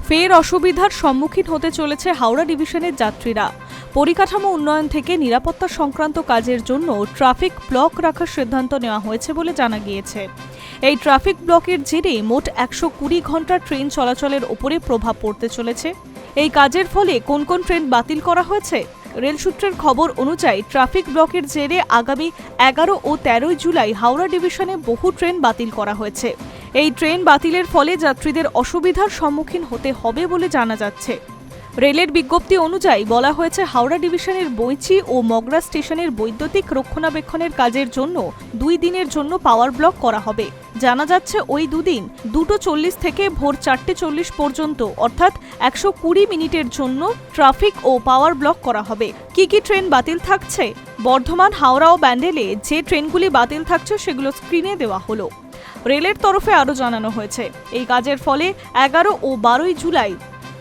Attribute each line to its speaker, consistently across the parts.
Speaker 1: ফের অসুবিধার সম্মুখীন হতে চলেছে হাওড়া ডিভিশনের যাত্রীরা। পরিকাঠামো উন্নয়ন থেকে নিরাপত্তা সংক্রান্ত কাজের জন্য ট্রাফিক ব্লক রাখার সিদ্ধান্ত নেওয়া হয়েছে বলে জানা গিয়েছে। এই ট্রাফিক ব্লকের জেরে মোট 120 ঘন্টা ট্রেন চলাচলের ওপরে প্রভাব পড়তে চলেছে। এই কাজের ফলে কোন কোন ট্রেন বাতিল করা হয়েছে? রেল সূত্রের খবর অনুযায়ী ট্রাফিক ব্লকের জেরে আগামী 11 ও 13 জুলাই হাওড়া ডিভিশনে বহু ট্রেন বাতিল করা হয়েছে। এই ট্রেন বাতিলের ফলে যাত্রীদের অসুবিধার সম্মুখীন হতে হবে বলে জানা যাচ্ছে। রেলের বিজ্ঞপ্তি অনুযায়ী বলা হয়েছে, হাওড়া ডিভিশনের বৈঁচি ও মগরা স্টেশনের বৈদ্যুতিক রক্ষণাবেক্ষণের কাজের জন্য 2 দিনের জন্য পাওয়ার ব্লক করা হবে। জানা যাচ্ছে ওই দুদিন 2:40 থেকে ভোর 4:40 পর্যন্ত অর্থাৎ 120 মিনিটের জন্য ট্রাফিক ও পাওয়ার ব্লক করা হবে। কি কি ট্রেন বাতিল থাকছে? বর্ধমান, হাওড়া ও ব্যান্ডেলে যে ট্রেনগুলি বাতিল থাকছে সেগুলো স্ক্রিনে দেওয়া হলো। রেলের তরফে আরও জানানো হয়েছে, এই কাজের ফলে 11 ও 12 জুলাই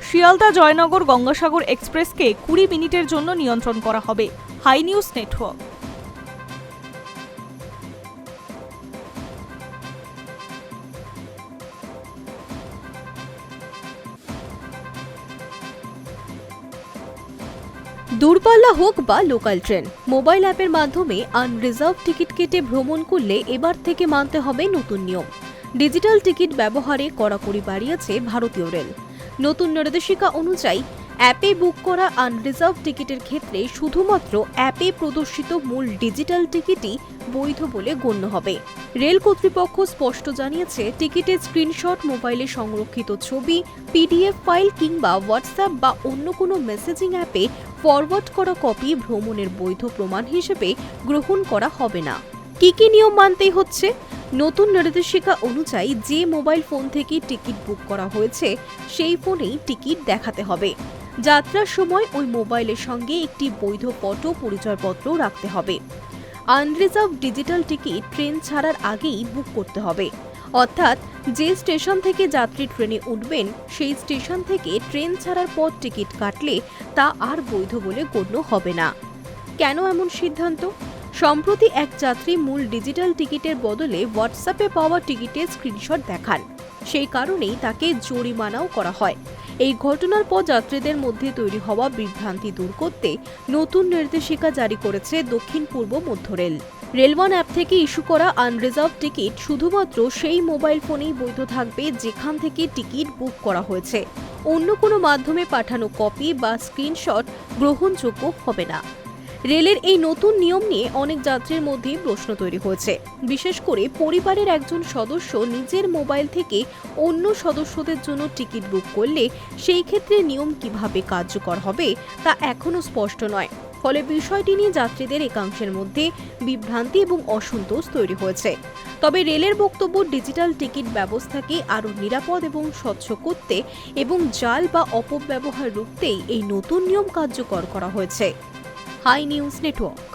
Speaker 1: শিয়ালদা জয়নগর গঙ্গাসাগর এক্সপ্রেসকে 20 মিনিটের জন্য নিয়ন্ত্রণ করা হবে। High news network.
Speaker 2: দূরপাল্লা হোক বা লোকাল ট্রেন, মোবাইল অ্যাপের মাধ্যমে আনরিজার্ভ টিকিট কেটে ভ্রমণ করলে এবার থেকে মানতে হবে নতুন নিয়ম। ডিজিটাল টিকিট ব্যবহারে কড়াকড়ি বাড়িয়েছে ভারতীয় রেল। নতুন নির্দেশিকা অনুযায়ী অ্যাপে বুক করা আনরিজার্ভ টিকিটের ক্ষেত্রে শুধুমাত্র অ্যাপে প্রদর্শিত মূল ডিজিটাল টিকিটই বৈধ বলে গণ্য হবে। রেল কর্তৃপক্ষ স্পষ্ট জানিয়েছে, টিকিটের স্ক্রিনশট, মোবাইলে সংরক্ষিত ছবি, পিডিএফ ফাইল কিংবা হোয়াটসঅ্যাপ বা অন্য কোনো মেসেজিং অ্যাপে ফরওয়ার্ড করা কপি ভ্রমণের বৈধ প্রমাণ হিসেবে গ্রহণ করা হবে না। কি কি নিয়ম মানতেই হচ্ছে? নতুন নির্দেশিকা অনুযায়ী যে মোবাইল ফোন থেকে টিকিট বুক করা হয়েছে সেই ফোনেই টিকিট দেখাতে হবে। যাত্রার সময় ওই মোবাইলের সঙ্গে একটি বৈধ ফটো, পরিচয়পত্র রাখতে হবে। আনরিজার্ভ ডিজিটাল টিকিট ট্রেন ছাড়ার আগেই বুক করতে হবে, অর্থাৎ যে স্টেশন থেকে যাত্রী ট্রেনে উঠবেন সেই স্টেশন থেকে ট্রেন ছাড়ার পর টিকিট কাটলে তা আর বৈধ বলে গণ্য হবে না। কেন এমন সিদ্ধান্ত? সম্প্রতি এক যাত্রী মূল ডিজিটাল টিকিটের বদলে হোয়াটসঅ্যাপে পাওয়া টিকিটের স্ক্রিনশট দেখান, সেই কারণেই তাকে জরিমানাও করা হয়। এই ঘটনার পর যাত্রীদের মধ্যে তৈরি হওয়া বিভ্রান্তি দূর করতে নতুন নির্দেশিকা জারি করেছে দক্ষিণ পূর্ব মধ্য রেল। রেলওয়ান অ্যাপ থেকে ইস্যু করা আনরিজার্ভ টিকিট শুধুমাত্র সেই মোবাইল ফোনেই বৈধ থাকবে যেখান থেকে টিকিট বুক করা হয়েছে। অন্য কোনো মাধ্যমে পাঠানো কপি বা স্ক্রিনশট গ্রহণযোগ্য হবে না। রেলের এই নতুন নিয়ম নিয়ে অনেক যাত্রীর মধ্যে প্রশ্ন তৈরি হয়েছে। বিশেষ করে পরিবারের একজন সদস্য নিজের মোবাইল থেকে অন্য সদস্যদের জন্য টিকিট বুক করলে সেই ক্ষেত্রে নিয়ম কিভাবে কার্যকর হবে তা এখনো স্পষ্ট নয়। ফলে বিষয়টি নিয়ে যাত্রীদের একাংশের মধ্যে বিভ্রান্তি এবং অসন্তোষ তৈরি হয়েছে। তবে রেলের বক্তব্য, ডিজিটাল টিকিট ব্যবস্থাকে আরও নিরাপদ এবং স্বচ্ছ করতে এবং জাল বা অপব্যবহার রুখতেই এই নতুন নিয়ম কার্যকর করা হয়েছে। Hi news network.